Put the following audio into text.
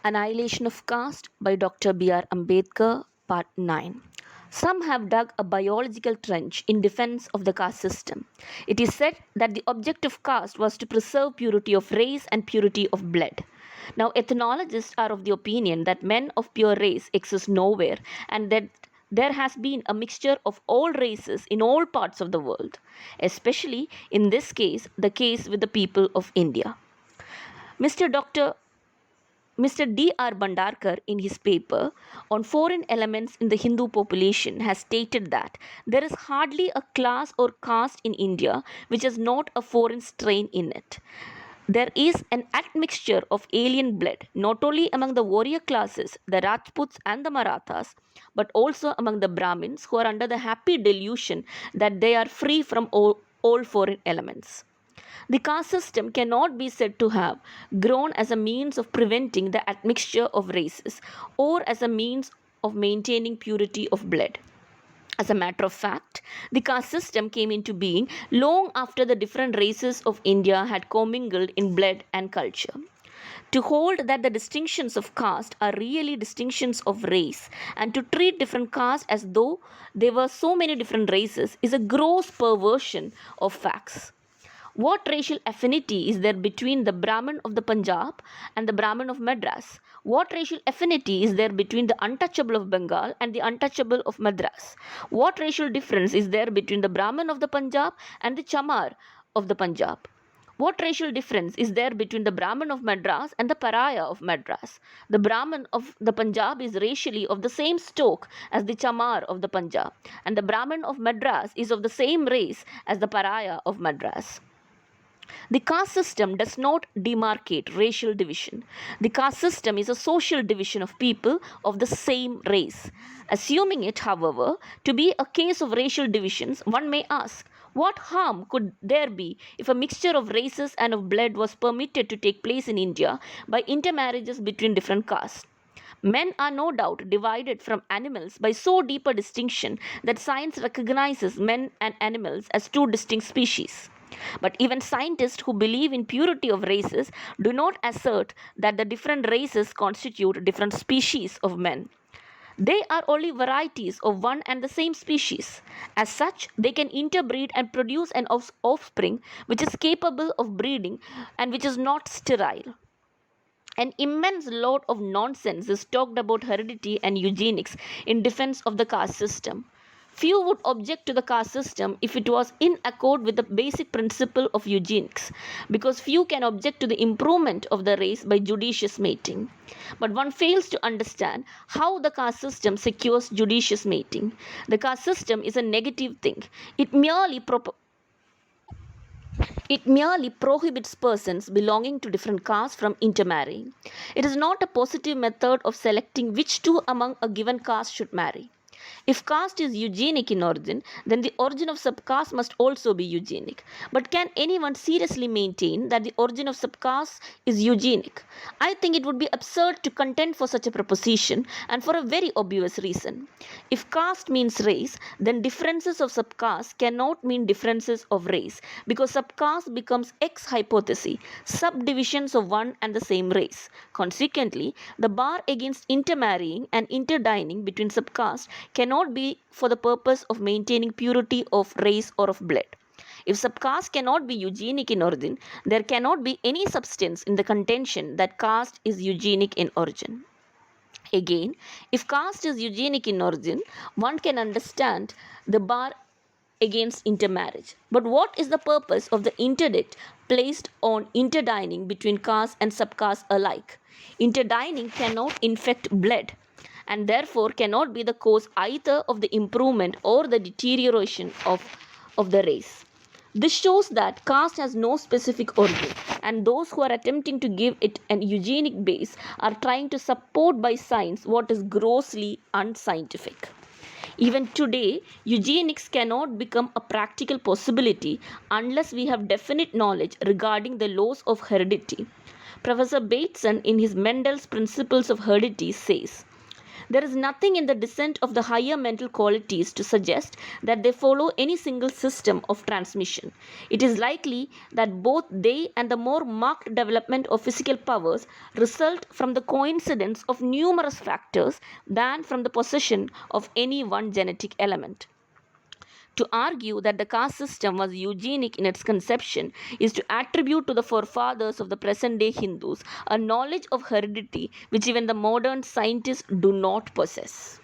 Annihilation of Caste by Dr. B.R. Ambedkar, Part 9. Some have dug a biological trench in defense of the caste system. It is said that the object of caste was to preserve purity of race and purity of blood. Now, ethnologists are of the opinion that men of pure race exist nowhere and that there has been a mixture of all races in all parts of the world, especially in this case, the case with the people of India. Mr. D.R. Bandarkar, in his paper on foreign elements in the Hindu population, has stated that there is hardly a class or caste in India which has not a foreign strain in it. There is an admixture of alien blood, not only among the warrior classes, the Rajputs and the Marathas, but also among the Brahmins who are under the happy delusion that they are free from all foreign elements. The caste system cannot be said to have grown as a means of preventing the admixture of races or as a means of maintaining purity of blood. As a matter of fact, the caste system came into being long after the different races of India had commingled in blood and culture. To hold that the distinctions of caste are really distinctions of race and to treat different castes as though there were so many different races is a gross perversion of facts. What racial affinity is there between the Brahmin of the Punjab and the Brahmin of Madras? What racial affinity is there between the untouchable of Bengal and the untouchable of Madras? What racial difference is there between the Brahmin of the Punjab and the Chamar of the Punjab? What racial difference is there between the Brahmin of Madras and the Pariah of Madras? The Brahmin of the Punjab is racially of the same stock as the Chamar of the Punjab, and the Brahmin of Madras is of the same race as the Pariah of Madras. The caste system does not demarcate racial division. The caste system is a social division of people of the same race. Assuming it, however, to be a case of racial divisions, one may ask, what harm could there be if a mixture of races and of blood was permitted to take place in India by intermarriages between different castes? Men are no doubt divided from animals by so deep a distinction that science recognizes men and animals as two distinct species. But even scientists who believe in purity of races do not assert that the different races constitute different species of men. They are only varieties of one and the same species. As such, they can interbreed and produce an offspring which is capable of breeding and which is not sterile. An immense lot of nonsense is talked about heredity and eugenics in defense of the caste system. Few would object to the caste system if it was in accord with the basic principle of eugenics, because few can object to the improvement of the race by judicious mating. But one fails to understand how the caste system secures judicious mating. The caste system is a negative thing. It merely prohibits persons belonging to different castes from intermarrying. It is not a positive method of selecting which two among a given caste should marry. If caste is eugenic in origin, then the origin of subcaste must also be eugenic. But can anyone seriously maintain that the origin of subcaste is eugenic? I think it would be absurd to contend for such a proposition, and for a very obvious reason. If caste means race, then differences of subcaste cannot mean differences of race, because subcaste becomes ex hypothesis, subdivisions of one and the same race. Consequently, the bar against intermarrying and interdining between subcaste cannot be for the purpose of maintaining purity of race or of blood. If subcaste cannot be eugenic in origin, there cannot be any substance in the contention that caste is eugenic in origin. Again, if caste is eugenic in origin, one can understand the bar against intermarriage. But what is the purpose of the interdict placed on interdining between caste and subcaste alike? Interdining cannot infect blood and therefore cannot be the cause either of the improvement or the deterioration of the race. This shows that caste has no specific origin, and those who are attempting to give it an eugenic base are trying to support by science what is grossly unscientific. Even today, eugenics cannot become a practical possibility unless we have definite knowledge regarding the laws of heredity. Professor Bateson, in his Mendel's Principles of Heredity, says, There is nothing in the descent of the higher mental qualities to suggest that they follow any single system of transmission. It is likely that both they and the more marked development of physical powers result from the coincidence of numerous factors than from the possession of any one genetic element. To argue that the caste system was eugenic in its conception is to attribute to the forefathers of the present day Hindus a knowledge of heredity which even the modern scientists do not possess.